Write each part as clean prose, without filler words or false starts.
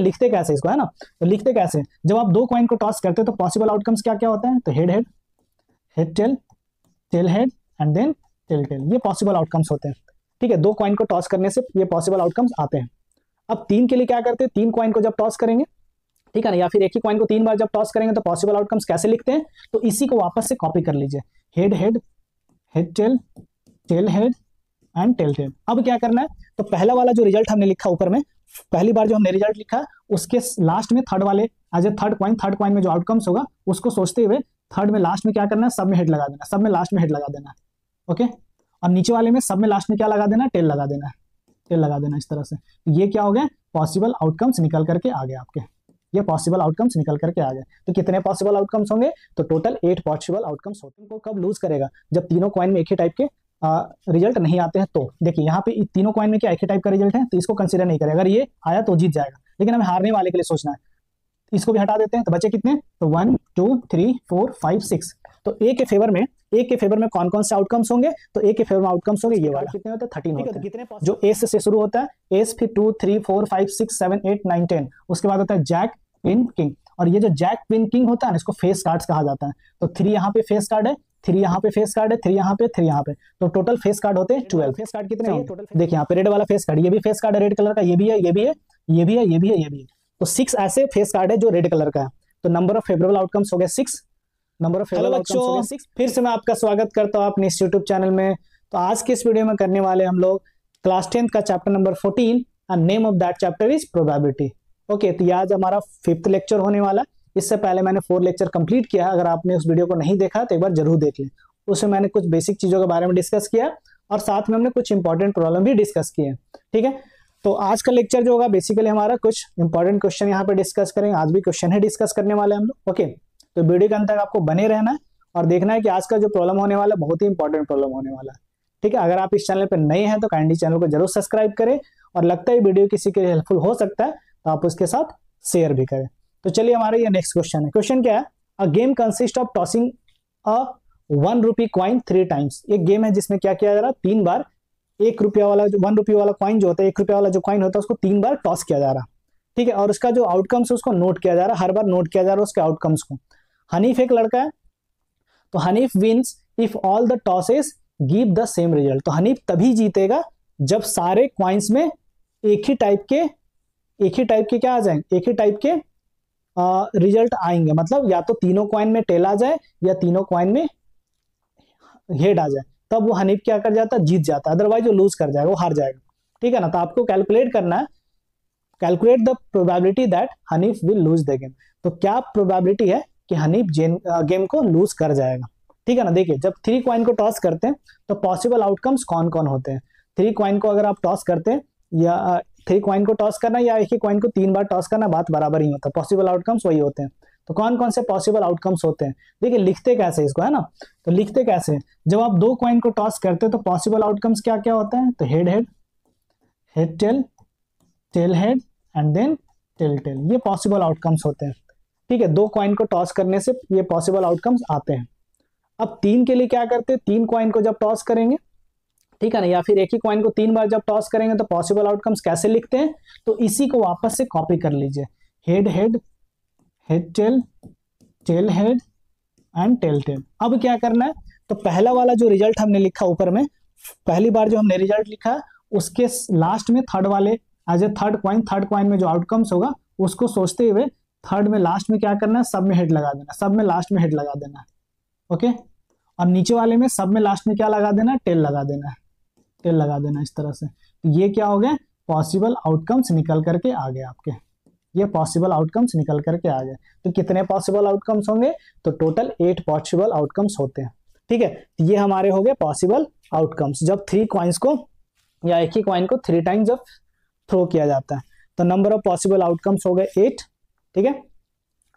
लिखते कैसे इसको, है ना। तो लिखते कैसे, जब आप दो कॉइन को टॉस करते हैं तो पॉसिबल आउटकम्स क्या क्या होते हैं, तो head head, head tail, tail head and then tail tail, ये पॉसिबल आउटकम्स होते हैं। ठीक है, दो कॉइन को टॉस करने से ये पॉसिबल आउटकम्स आते हैं। अब तीन के लिए क्या करते हैं, तीन कॉइन को जब टॉस करेंगे, ठीक है ना, या फिर एक ही कॉइन को तीन बार जब टॉस करेंगे तो पॉसिबल आउटकम्स कैसे लिखते हैं, तो इसी को वापस से कॉपी कर लीजिए, head head, head tail, tail head and tail tail. अब क्या करना है, तो पहला वाला जो रिजल्ट हमने लिखा ऊपर में, पहली बार जो हमने रिजल्ट लिखा उसके लास्ट में थर्ड वाले एज ए थर्ड कॉइन में जो आउटकम्स होगा उसको सोचते हुए थर्ड में लास्ट में क्या करना है, सब में हेड लगा देना, सब में लास्ट में हेड लगा देना, ओके। और नीचे वाले में सब में लास्ट में क्या लगा देना, टेल लगा देना, टेल लगा देना इस तरह से। ये क्या हो गया, पॉसिबल आउटकम्स निकल करके आ गए आपके, ये पॉसिबल आउटकम्स निकल करके आ गए। तो कितने पॉसिबल आउटकम्स होंगे, तो टोटल 8 पॉसिबल आउटकम्स होते हैं। कब लूज करेगा, जब तीनों कॉइन में एक ही टाइप के रिजल्ट नहीं आते हैं। तो देखिए यहाँ पे तीनों कॉइन में क्या एक ही टाइप का रिजल्ट है, तो इसको कंसीडर नहीं करेगा, अगर ये आया तो जीत जाएगा, लेकिन हमें हारने वाले के लिए सोचना है। इसको भी हटा देते हैं, तो बचे कितने, तो 1 2 3 4 5 6। तो ए के फेवर में कौन कौन से आउटकम्स होंगे, तो ए के फेवर में आउटकम्स होंगे ये वाला, कितने होते हैं, 13 होते हैं। कितने जो एस से शुरू होता है, एस फिर 2 3 4 5 6 7 8 9 10, उसके बाद होता है जैक क्वीन किंग। और ये जो जैक क्वीन किंग होता है ना, इसको फेस कार्ड्स कहा जाता है। तो 3 यहाँ पे फेस कार्ड है, 3 यहाँ पे फेस कार्ड है, 3 यहाँ पे, 3 यहाँ पे, तो टोटल फेस कार्ड होते हैं 12। फेस कार्ड कितने हैं टोटल, देखिए यहाँ पे रेड वाला फेस कार्ड, ये भी फेस कार्ड है रेड कलर का, ये भी है, ये भी है, ये भी है, ये भी है, ये भी है। तो 6 ऐसे फेस कार्ड है जो रेड कलर का है। तो नंबर ऑफ फेवरेबल आउटकम्स हो गए 6, नंबर ऑफ फेवरेबल आउटकम्स हो गए 6। फिर से मैं आपका स्वागत करता हूं अपने इस यूट्यूब चैनल में। तो आज के इस वीडियो में करने वाले हम लोग क्लास 10th का chapter number 14 and name of that chapter is probability. Okay, तो ये आज हमारा 5th लेक्चर होने वाला। इससे पहले मैंने 4 लेक्चर कंप्लीट किया, अगर आपने उस वीडियो को नहीं देखा तो एक बार जरूर देख लें। उसमें मैंने कुछ बेसिक चीजों के बारे में डिस्कस किया और साथ में हमने कुछ इंपॉर्टेंट प्रॉब्लम भी डिस्कस किए, ठीक है। तो आज का लेक्चर जो होगा बेसिकली हमारा कुछ इंपॉर्टेंट क्वेश्चन यहाँ पे डिस्कस करेंगे, आज भी क्वेश्चन है डिस्कस करने वाले हम लोग, ओके। तो वीडियो के अंत तक आपको बने रहना है और देखना है कि आज का जो प्रॉब्लम होने वाला है बहुत ही इंपॉर्टेंट प्रॉब्लम होने वाला है, ठीक है। अगर आप इस चैनल पर नए हैं तो काइंडली चैनल को जरूर सब्सक्राइब करें और लगता है वीडियो किसी के लिए हेल्पफुल हो सकता है तो आप उसके साथ शेयर भी करें। तो चलिए हमारा ये नेक्स्ट क्वेश्चन है। क्वेश्चन क्या है, a game consist of tossing a 1 rupee coin 3 times. एक गेम है जिसमें क्या किया जा रहा है, 3 बार 1 रुपया वाला जो 1 रुपये वाला कॉइन जो होता है, 1 रुपया वाला जो कॉइन होता है उसको 3 बार टॉस किया जा रहा है, ठीक है। और उसका जो आउटकम्स है उसको नोट किया जा रहा है, हर बार नोट किया जा रहा है उसके आउटकम्स को। हनीफ एक लड़का है, तो Hanif wins if all the tosses give the same result. तो हनीफ तभी जीतेगा जब सारे कॉइन्स में एक ही टाइप के क्या आ जाए, एक ही टाइप के रिजल्ट आएंगे। मतलब या तो तीनों कॉइन में टेल आ जाए या तीनों कॉइन में हेड आ जाए, तब वो हनीफ क्या कर जाता है, जीत जाता है, अदरवाइज वो लूज कर जाएगा, वो हार जाएगा, ठीक है ना। तो आपको कैलकुलेट करना है, calculate the probability that Hanif will lose the game. तो क्या प्रोबेबिलिटी है कि हनीफ गेम को लूज कर जाएगा, ठीक है ना। देखिए जब 3 कॉइन को टॉस करते हैं तो पॉसिबल आउटकम्स कौन कौन होते हैं। 3 कॉइन को अगर आप टॉस करते हैं या 3 कॉइन को टॉस करना या एक ही कॉइन को 3 बार टॉस करना, बात बराबर ही होता है, पॉसिबल आउटकम्स वही होते हैं। तो कौन कौन से पॉसिबल आउटकम्स होते हैं, देखिए लिखते कैसे इसको, है ना। तो लिखते कैसे, जब आप दो कॉइन को टॉस करते हैं तो पॉसिबल आउटकम्स क्या क्या होता है, तो head head, head tail, tail head and then tail tail, ये पॉसिबल आउटकम्स होते हैं, ठीक है। दो कॉइन को टॉस करने से ये पॉसिबल आउटकम्स आते हैं। अब 3 के लिए क्या करते हैं, 3 कॉइन को जब टॉस करेंगे, ठीक है ना, या फिर एक ही कॉइन को 3 बार जब टॉस करेंगे तो पॉसिबल आउटकम्स कैसे लिखते हैं, तो इसी को वापस से कॉपी कर लीजिए, head head, head tail, tail head and tail tail. अब क्या करना है, तो पहला वाला जो रिजल्ट हमने लिखा ऊपर में, पहली बार जो हमने रिजल्ट लिखा उसके लास्ट में थर्ड वाले एज ए थर्ड कॉइन में जो आउटकम्स होगा उसको सोचते हुए थर्ड में लास्ट में क्या करना है, सब में हेड लगा देना, सब में लास्ट में हेड लगा देना, ओके। और नीचे वाले में सब में लास्ट में क्या लगा देना है, टेल लगा देना है, टेल लगा देना इस तरह से। तो ये क्या हो गया, पॉसिबल आउटकम्स निकल करके आ गए आपके, ये पॉसिबल आउटकम्स निकल करके आ गए। तो कितने पॉसिबल आउटकम्स होंगे, तो टोटल 8 पॉसिबल आउटकम्स होते हैं, ठीक है। तो ये हमारे हो गए पॉसिबल आउटकम्स जब 3 कॉइन्स को या एक ही कॉइन को 3 टाइम्स जब थ्रो किया जाता है। तो नंबर ऑफ पॉसिबल आउटकम्स हो गए 8, ठीक है।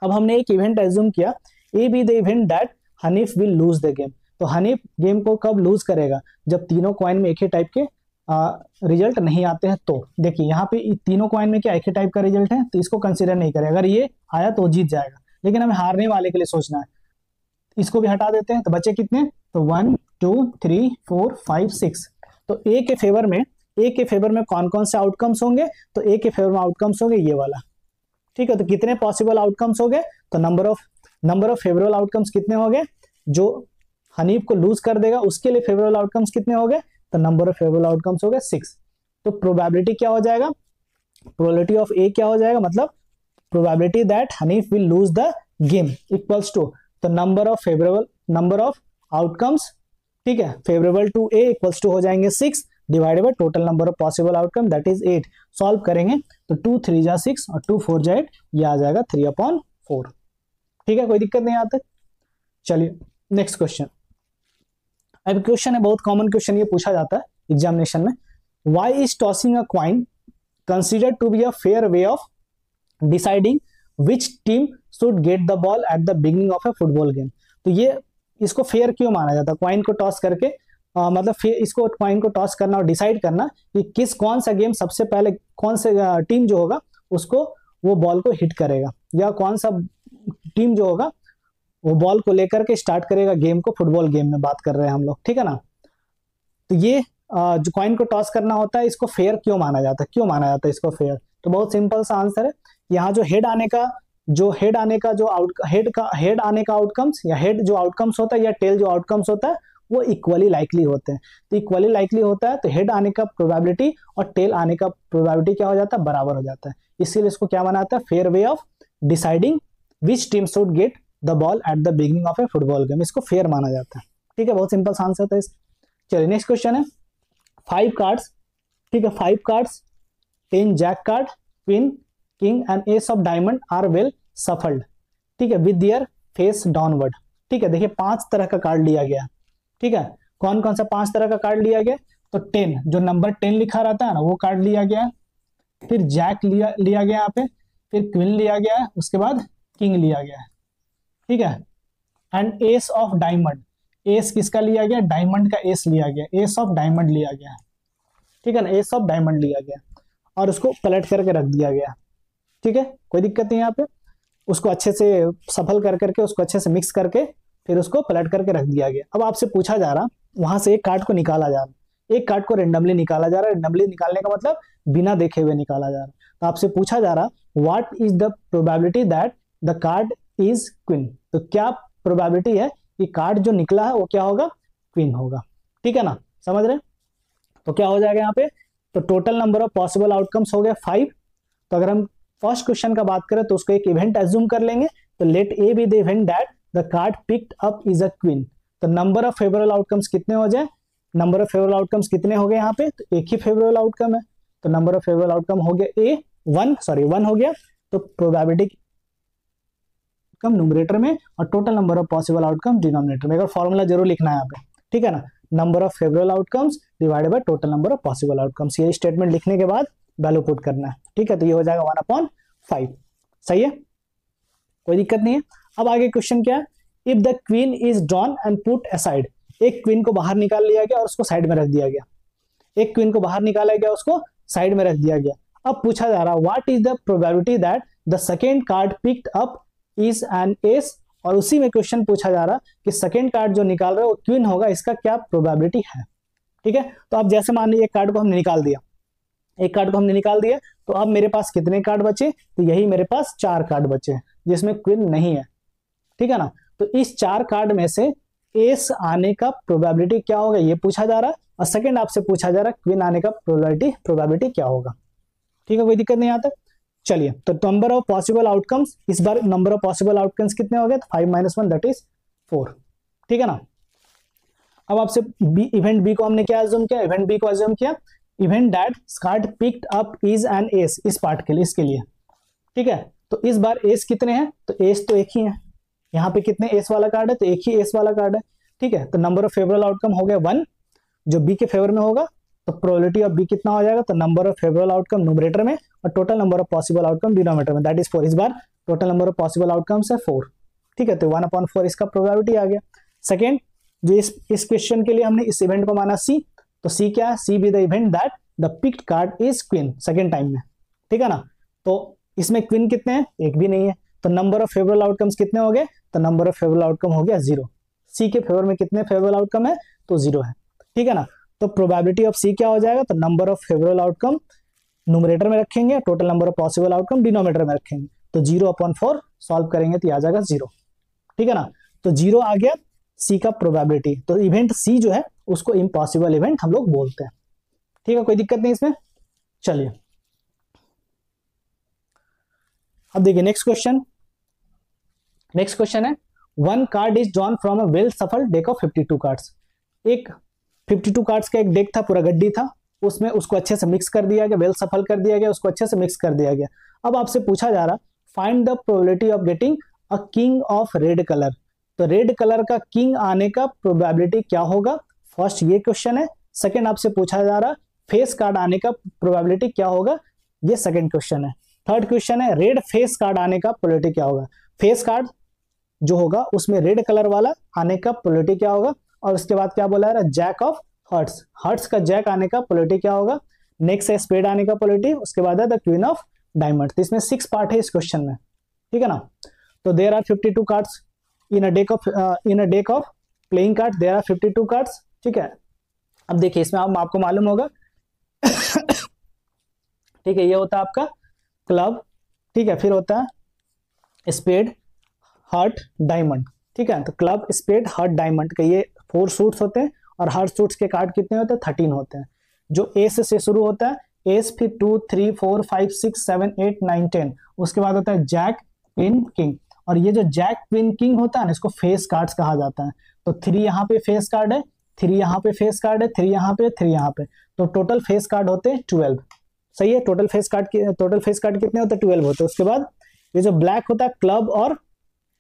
अब हमने एक इवेंट एज्यूम किया, ए be the event that Hanif will lose the game. तो हनीफ गेम को कब लूज करेगा, जब तीनों कॉइन में एक ही टाइप के रिजल्ट नहीं आते हैं। तो देखिए यहाँ पे तीनों कॉइन में क्या एक ही टाइप का रिजल्ट है, तो इसको कंसीडर नहीं करें, अगर ये आया तो जीत जाएगा, लेकिन हमें हारने वाले के लिए सोचना है। इसको भी हटा देते हैं, तो बचे कितने, तो 1 2 3 4 5 6। तो ए के फेवर में कौन कौन से आउटकम्स होंगे, तो ए के फेवर में आउटकम्स होंगे ये वाला, ठीक है, तो कितने पॉसिबल आउटकम्स हो गए, तो नंबर ऑफ फेवरेबल आउटकम्स कितने हो गए, जो हनीफ को लूज कर देगा उसके लिए फेवरेबल आउटकम्स कितने हो गए, तो नंबर ऑफ फेवरेबल आउटकम्स हो गए 6। तो प्रोबेबिलिटी क्या हो जाएगा, प्रोबेबिलिटी ऑफ ए क्या हो जाएगा, मतलब probability that Hanif will lose the game equals to, तो नंबर ऑफ आउटकम्स, ठीक है, favourable to A equals to हो जाएंगे 6 divided by total number of possible outcome that is 8। Solve करेंगे तो 2 3 जा 6 और 2 4 जा 8, ये आ जाएगा 3/4। ठीक है, कोई दिक्कत नहीं आती। चलिए नेक्स्ट क्वेश्चन। अब क्वेश्चन है बहुत कॉमन क्वेश्चन, ये पूछा जाता है एग्जामिनेशन में, why is tossing a coin considered to be a fair way of deciding which team should get the ball at the beginning of a football game. तो ये इसको फेयर क्यों माना जाता है, क्वाइन को टॉस करके मतलब इसको क्वाइन को टॉस करना और डिसाइड करना कि कौन सा गेम सबसे पहले कौन से टीम जो होगा उसको वो बॉल को हिट करेगा, या कौन सा टीम जो होगा वो बॉल को लेकर के स्टार्ट करेगा गेम को, फुटबॉल गेम में बात कर रहे हैं हम लोग, ठीक है ना। तो ये जो कॉइन को टॉस करना होता है इसको फेयर क्यों माना जाता है, क्यों माना जाता है इसको फेयर, तो बहुत सिंपल सा आंसर है, यहाँ जो हेड आने का हेड आने का आउटकम्स, या हेड जो आउटकम्स होता है या टेल जो आउटकम्स होता है वो इक्वली लाइकली होते हैं। तो इक्वली लाइकली होता है तो हेड आने का प्रोबेबिलिटी और टेल आने का प्रोबेबिलिटी क्या हो जाता है, बराबर हो जाता है। इसीलिए इसको क्या माना जाता है, fair way of deciding which team should get the ball at the beginning of a football game, इसको फेयर माना जाता है। ठीक है, बहुत सिंपल आंसर था इस। चलिए नेक्स्ट क्वेश्चन है 5 कार्ड्स, ठीक है, 5 cards 10 jack card, queen, king and ace of diamond are well shuffled, ठीक है, विद देयर फेस डाउनवर्ड। ठीक है, देखिए 5 तरह का कार्ड लिया गया, ठीक है, कौन कौन सा 5 तरह का कार्ड लिया गया, तो 10 जो नंबर 10 लिखा रहता है ना वो कार्ड लिया गया, फिर जैक लिया गया यहाँ पे, फिर क्वीन लिया गया है, उसके बाद किंग लिया गया है, ठीक है, and ace of diamond, S किसका लिया गया, डायमंड का एस लिया गया, एस ऑफ डायमंड लिया गया, ठीक है ना, एस ऑफ डायमंड लिया गया और उसको पलट करके रख दिया गया। ठीक है, कोई दिक्कत नहीं यहाँ पे, उसको अच्छे से सफल कर करके उसको अच्छे से मिक्स करके फिर उसको पलट करके रख दिया गया। अब आपसे पूछा जा रहा, वहां से एक कार्ड को निकाला जा रहा, एक कार्ड को रेंडमली निकाला जा रहा है, रेंडमली निकालने का मतलब बिना देखे हुए निकाला जा रहा। तो आपसे पूछा जा रहा what is the probability that the card is queen, तो क्या प्रोबेबिलिटी है कि कार्ड जो निकला है वो क्या होगा, क्वीन होगा। ठीक है ना, समझ रहे, तो क्या हो जाएगा यहाँ पे, तो total number of possible outcomes हो गए 5। तो अगर हम फर्स्ट क्वेश्चन का बात करें तो उसको एक इवेंट एज्यूम कर लेंगे, तो let A be the event that the card picked up is a queen. तो नंबर ऑफ फेवरेबल आउटकम्स कितने हो जाए, नंबर ऑफ फेवरेबल आउटकम्स कितने हो गए यहाँ पे, तो एक ही फेवरेबल आउटकम है, तो नंबर ऑफ फेवरेबल आउटकम हो गया ए 1 हो गया, तो प्रोबेबिलिटी कम न्यूमरेटर में और total number of possible outcome denominator में। एक फॉर्मूला जरूर लिखना है यहाँ पे, ठीक है ना, number of favourable outcomes divided by total number of possible outcomes. ये स्टेटमेंट लिखने के बाद वैल्यू पुट करना है, ठीक है, तो ये हो जाएगा 1/5। सही है, कोई दिक्कत नहीं है। अब आगे क्वेश्चन क्या है, if the queen is drawn and put aside, एक क्वीन को बाहर निकाल लिया गया और उसको साइड में रख दिया गया, एक क्वीन को बाहर निकाला गया उसको साइड में रख दिया गया। अब पूछा जा रहा what is the probability that the second card picked up is an S, और उसी में क्वेश्चन पूछा जा रहा कि सेकेंड कार्ड जो निकाल रहे हो वो क्वीन होगा, इसका क्या प्रोबेबिलिटी है। ठीक है, तो अब जैसे मान लीजिए एक कार्ड को हमने निकाल दिया, एक कार्ड को हमने निकाल दिया, तो अब मेरे पास कितने कार्ड बचे, तो यही मेरे पास 4 कार्ड बचे जिसमें क्वीन नहीं है। ठीक है ना, तो इस 4 कार्ड में से एस आने का प्रोबेबिलिटी क्या होगा ये पूछा जा रहा है, और सेकंड आपसे पूछा जा रहा है क्वीन आने का प्रोबेबिलिटी क्या होगा। ठीक है, कोई दिक्कत नहीं आता। चलिए, तो नंबर ऑफ पॉसिबल आउटकम्स, इस बार नंबर ऑफ पॉसिबल आउटकम्स कितने हो गए, तो 5 - 1 दैट इज 4। ठीक है ना, अब आपसे इवेंट बी को हमने क्या एज्यूम किया, इवेंट बी को एज्यूम किया event that card picked up is an S, इस पार्ट के लिए, इसके लिए। ठीक है, तो इस बार एस कितने हैं, तो एस तो एक ही है, यहाँ पे कितने एस वाला कार्ड है, तो एक ही एस वाला कार्ड है। ठीक है, तो नंबर ऑफ फेवरेबल आउटकम हो गया 1 जो बी के फेवर में होगा, तो प्रोबेबिलिटी ऑफ बी कितना हो जाएगा, तो number of favourable outcome numerator में और total number of possible outcome denominator में, दैट इज 4। इस बार total number of possible outcomes है 4। ठीक है, तो 1/4 इसका प्रोबेबिलिटी आ गया। सेकेंड, जो इस क्वेश्चन के लिए हमने इस इवेंट को माना सी, तो सी क्या है, C be the event that the picked card is queen second time में। ठीक है ना, तो इसमें क्वीन कितने हैं, एक भी नहीं है, तो नंबर ऑफ फेवरेबल आउटकम्स कितने हो गए, तो नंबर ऑफ फेवरेबल आउटकम हो गया 0। सी के फेवर में कितने फेवरेबल आउटकम है, तो 0 है। ठीक है ना, तो प्रोबेबिलिटी ऑफ सी क्या हो जाएगा, तो number of favourable outcome numerator में रखेंगे, total number of possible outcome denominator में रखेंगे, तो 0/4 सॉल्व करेंगे तो ये आ जाएगा 0। ठीक है ना, तो 0 आ गया सी का प्रोबेबिलिटी। तो इवेंट सी जो है उसको इम्पॉसिबल इवेंट हम लोग बोलते हैं। ठीक है, कोई दिक्कत नहीं इसमें। चलिए अब देखिए नेक्स्ट क्वेश्चन। नेक्स्ट क्वेश्चन है, one card is drawn from a well सफल डेक ऑफ 52 कार्ड्स। एक 52 कार्ड्स का एक डेक था, पूरा गड्डी था, उसमें उसको अच्छे से मिक्स कर दिया गया, वेल सफल कर दिया गया, उसको अच्छे से मिक्स कर दिया गया। अब आपसे पूछा जा रहा, find the probability of getting a king of red colour. तो रेड कलर का किंग आने का प्रोबेबिलिटी क्या होगा, फर्स्ट ये क्वेश्चन है। सेकंड आपसे पूछा जा रहा, फेस कार्ड आने का प्रोबेबिलिटी क्या होगा, ये सेकंड क्वेश्चन है। थर्ड क्वेश्चन है, रेड फेस कार्ड आने का प्रोबेबिलिटी क्या होगा। फेस कार्ड जो होगा उसमें रेड कलर वाला आने का प्रोबेबिलिटी क्या होगा। और उसके बाद क्या बोला है, जैक ऑफ हर्ट्स, हर्ट्स का जैक आने का प्रोबेबिलिटी क्या होगा। नेक्स्ट है स्पेड आने का प्रोबेबिलिटी, उसके बाद है द क्वीन ऑफ डायमंड। तो इसमें 6 पार्ट है इस क्वेश्चन में। ठीक है ना, तो there are 52 cards in a deck of playing card, there are 52 cards. ठीक है, अब देखिए इसमें आपको मालूम होगा ठीक है, ये होता है आपका क्लब, ठीक है, फिर होता है स्पेड हार्ट डायमंड। ठीक है, तो क्लब स्पेड हार्ट डायमंड के ये 4 सूट्स होते हैं, और हर सूट्स के कार्ड कितने होते हैं, 13 होते हैं। जो एस से शुरू होता है, एस, फिर 2 3 4 5 6 7 8 9 10, उसके बाद होता है जैक क्वीन किंग। और ये जो जैक क्वीन किंग होता है ना, इसको फेस कार्ड्स कहा जाता है। तो 3 यहाँ पे फेस कार्ड है, 3 यहाँ पे फेस कार्ड है, 3 यहाँ पे, 3 यहाँ पे, तो टोटल फेस कार्ड होते हैं 12। सही है, टोटल फेस कार्ड कितने होते हैं, 12 होते हैं। उसके बाद ये जो ब्लैक होता है, क्लब और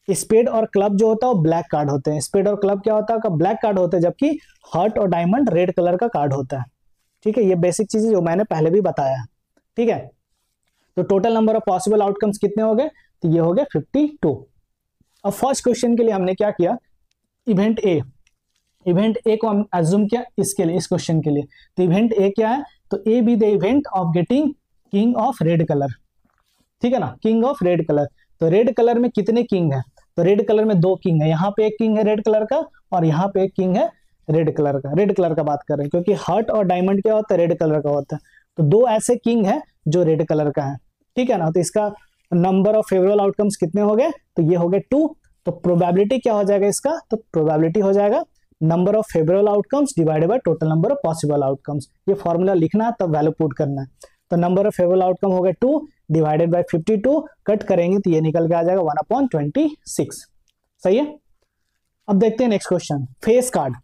स्पेड और क्लब जो होता है वो ब्लैक कार्ड होते हैं। स्पेड और क्लब क्या होता है, ब्लैक कार्ड होते हैं, जबकि हार्ट और डायमंड रेड कलर का कार्ड होता है। ठीक है, ये बेसिक चीजें जो मैंने पहले भी बताया है। ठीक है, तो total number of possible outcomes कितने हो गए, तो ये हो गए 52। अब फर्स्ट क्वेश्चन के लिए हमने क्या किया, इवेंट ए को हम एज्यूम किया इसके लिए, इस क्वेश्चन के लिए। तो इवेंट ए क्या है, तो ए be the event of getting king of red colour. ठीक है ना, किंग ऑफ रेड कलर। तो रेड कलर में कितने किंग है, तो रेड कलर में 2 किंग है। यहाँ पे एक किंग है रेड कलर का, और यहाँ पे एक किंग है रेड कलर का। रेड कलर का बात कर रहे हैं, क्योंकि हार्ट और डायमंड क्या होता है, रेड कलर का होता है। तो 2 ऐसे किंग है जो रेड कलर का है। ठीक है ना, तो इसका नंबर ऑफ फेवरेबल आउटकम्स कितने हो गए, तो ये हो गए 2। तो प्रोबेबिलिटी क्या हो जाएगा इसका, तो प्रोबेबिलिटी हो जाएगा number of favourable outcomes divided by total number of possible outcomes. ये फॉर्मूला लिखना है, तब वैल्यू पुट करना है। तो नंबर ऑफ फेवरेबल आउटकम हो गए 2 डिवाइडेड बाय 52, कट करेंगे तो ये निकल के आ जाएगा 1/26। सही है। अब देखते हैं नेक्स्ट क्वेश्चन, फेस कार्ड।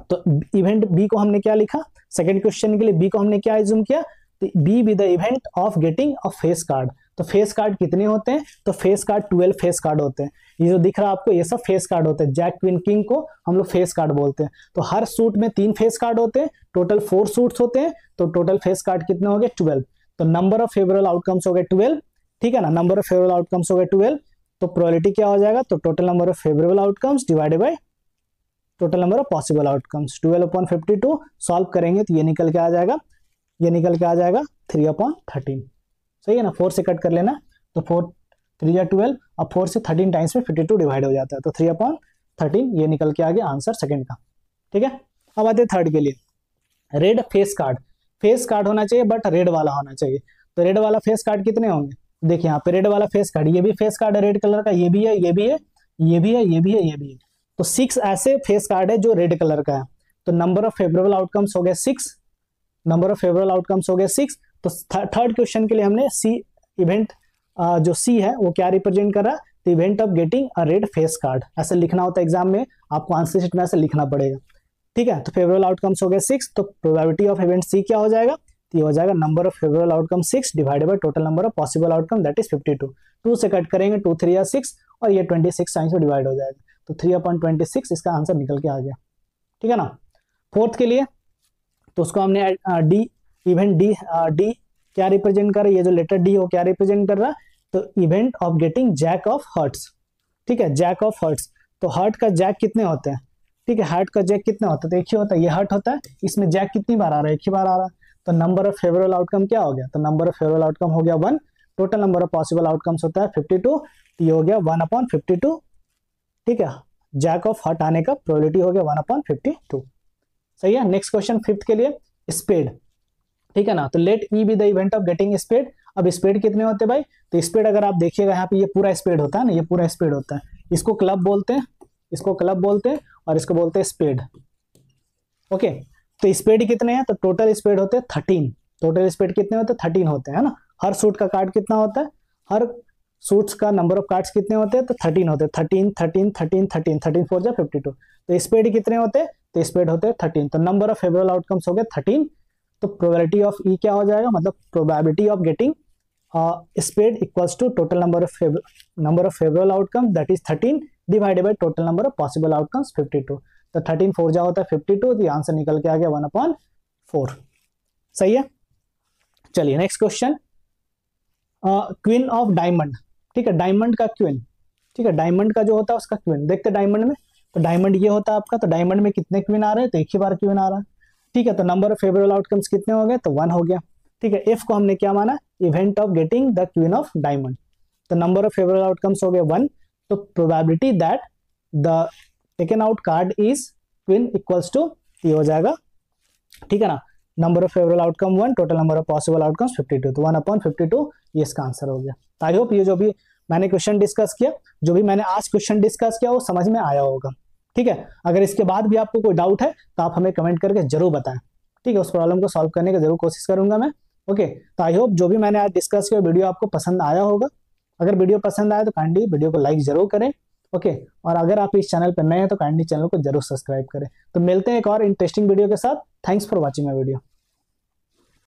तो इवेंट बी को हमने क्या लिखा, सेकंड क्वेश्चन के लिए बी को हमने क्या एज्यूम किया, तो B be the event of getting a face card. तो फेस कार्ड कितने होते हैं, तो फेस कार्ड 12 फेस कार्ड होते हैं। ये जो दिख रहा है आपको, ये सब फेस कार्ड होते हैं। जैक क्वीन किंग को हम लोग फेस कार्ड बोलते हैं। तो हर सूट में 3 फेस कार्ड होते हैं, टोटल 4 सूट्स होते हैं। तो टोटल फेस कार्ड कितने हो गए, 12। तो नंबर ऑफ फेवरेबल आउटकम्स हो गए 12। ठीक है ना, नंबर ऑफ फेवरेबल आउटकम्स हो गए 12। तो प्रोबेबिलिटी क्या हो जाएगा, तो total number of favourable outcomes divided by total number of possible outcomes, 12/52 solve करेंगे तो ये निकल के आ जाएगा, ये निकल के आ जाएगा 3/13। सही है ना, 4 से कट कर लेना, तो 4 3 या 12, अब 4 से 13 टाइम्स में 52 डिवाइड हो जाता है, तो 3/13 ये निकल के आ गया आंसर सेकंड का। ठीक है, अब आते हैं थर्ड के लिए, red face card. Face card होना चाहिए बट रेड वाला होना चाहिए। तो रेड वाला फेस कार्ड कितने होंगे, देखिए यहाँ पे रेड वाला फेस कार्ड, ये भी फेस कार्ड है रेड कलर का, ये भी है, ये भी है, ये भी है, ये भी है, ये भी है। तो 6 ऐसे फेस कार्ड है जो रेड कलर का है। तो नंबर ऑफ फेवरेबल आउटकम्स हो गए 6, नंबर ऑफ फेवरेबल आउटकम्स हो गए 6। तो थर्ड क्वेश्चन के लिए हमने सी इवेंट, जो सी है वो क्या रिप्रेजेंट कर रहा है, तो event of getting a red face card, ऐसे लिखना होता है एग्जाम में, आपको आंसर शीट में ऐसे लिखना पड़ेगा। ठीक है, तो फेवरेबल आउटकम्स हो गए 6। तो प्रोबेबिलिटी ऑफ इवेंट सी क्या हो जाएगा, तो ये हो जाएगा number of favourable outcome 6 divided by total number of possible outcome, that is 52। 2 से कट करेंगे, 2 3 या 6, और ये 26 टाइम्स में डिवाइड हो जाएगा, तो 3/26 इसका आंसर निकल के आ गया। ठीक है ना, फोर्थ के लिए तो उसको हमने डी, इवेंट डी क्या रिप्रेजेंट कर रहा है, ये जो लेटर डी हो क्या रिप्रेजेंट कर रहा है, तो event of getting jack of hearts. ठीक है, जैक ऑफ हर्ट्स। तो हर्ट का जैक कितने होते हैं, ठीक है, हार्ट का जैक कितना होता है, तो एक ही होता है, ये हर्ट होता है, इसमें जैक कितनी बार आ रहा है, एक ही बार आ रहा है। तो नंबर ऑफ फेवरेबल आउटकम क्या हो गया, तो नंबर ऑफ फेवरेबल आउटकम हो गया 1। Total number of possible outcomes होता है 52, तो ये हो गया 1/52। ठीक है, जैक ऑफ हर्ट आने का प्रोबेबिलिटी हो गया 1/52। सही है। नेक्स्ट क्वेश्चन फिफ्थ के लिए, स्पेड। ठीक है ना, तो let E be the event of getting spade. अब स्पेड कितने होते हैं भाई, तो स्पेड अगर आप देखिएगा यहाँ पे ये पूरा स्पेड होता है ना, ये पूरा स्पेड होता है, इसको क्लब बोलते हैं, इसको क्लब बोलते हैं और इसको बोलते हैं स्पेड। ओके, तो स्पेड कितने हैं, तो टोटल स्पेड होते हैं 13, टोटल स्पेड कितने होते हैं 13 होते हैं, है ना। हर सूट का कार्ड कितना होता है, हर सूट्स का नंबर ऑफ कार्ड्स कितने होते हैं, तो 13 होते हैं, 13 13 13 13 13 4 जा 52। तो स्पेड कितने होते हैं, तो स्पेड होते हैं 13, तो नंबर ऑफ फेवरेबल आउटकम्स हो गए 13। तो प्रोबेबिलिटी ऑफ ई क्या हो जाएगा, मतलब probability of getting spade equals to total number of favourable outcome that is 13 divided by total number of possible outcomes 52। तो 13 4 जा होता है 52, तो आंसर निकल के आ गया 1/4। सही है। चलिए next question, queen of diamond, ठीक है, डायमंड का क्वीन, ठीक है, डायमंड का जो होता है उसका क्वीन, देखते हैं डायमंड में, तो डायमंड ये होता है आपका, तो डायमंड में कितने क्वीन आ रहे हैं, तो एक ही बार क्वीन आ रहा है, ठीक है। तो नंबर ऑफ फेवरेबल आउटकम्स कितने हो गए, तो 1 हो गया, ठीक है। एफ को हमने क्या माना, event of getting the queen of diamond, तो नंबर ऑफ फेवरेबल आउटकम्स हो गए 1, तो probability that the taken out card is queen equals to ये हो जाएगा, ठीक है ना, number of favourable outcome 1, total number of possible outcomes 52, तो 1/52 ये इसका आंसर हो गया। आई होप ये जो भी मैंने क्वेश्चन डिस्कस किया, जो भी मैंने आज क्वेश्चन डिस्कस किया वो समझ में आया होगा, ठीक है। अगर इसके बाद भी आपको कोई डाउट है तो आप हमें कमेंट करके जरूर बताएं, ठीक है, उस प्रॉब्लम को सॉल्व करने की जरूर कोशिश करूंगा मैं। ओके, तो आई होप जो भी मैंने आज डिस्कस किया वीडियो आपको पसंद आया होगा। अगर वीडियो पसंद आया तो काइंडली वीडियो को लाइक जरूर करें, ओके, और अगर आप इस चैनल पर नए हैं तो काइंडली चैनल को जरूर सब्सक्राइब करें। तो मिलते हैं एक और इंटरेस्टिंग वीडियो के साथ। Thanks for watching my video.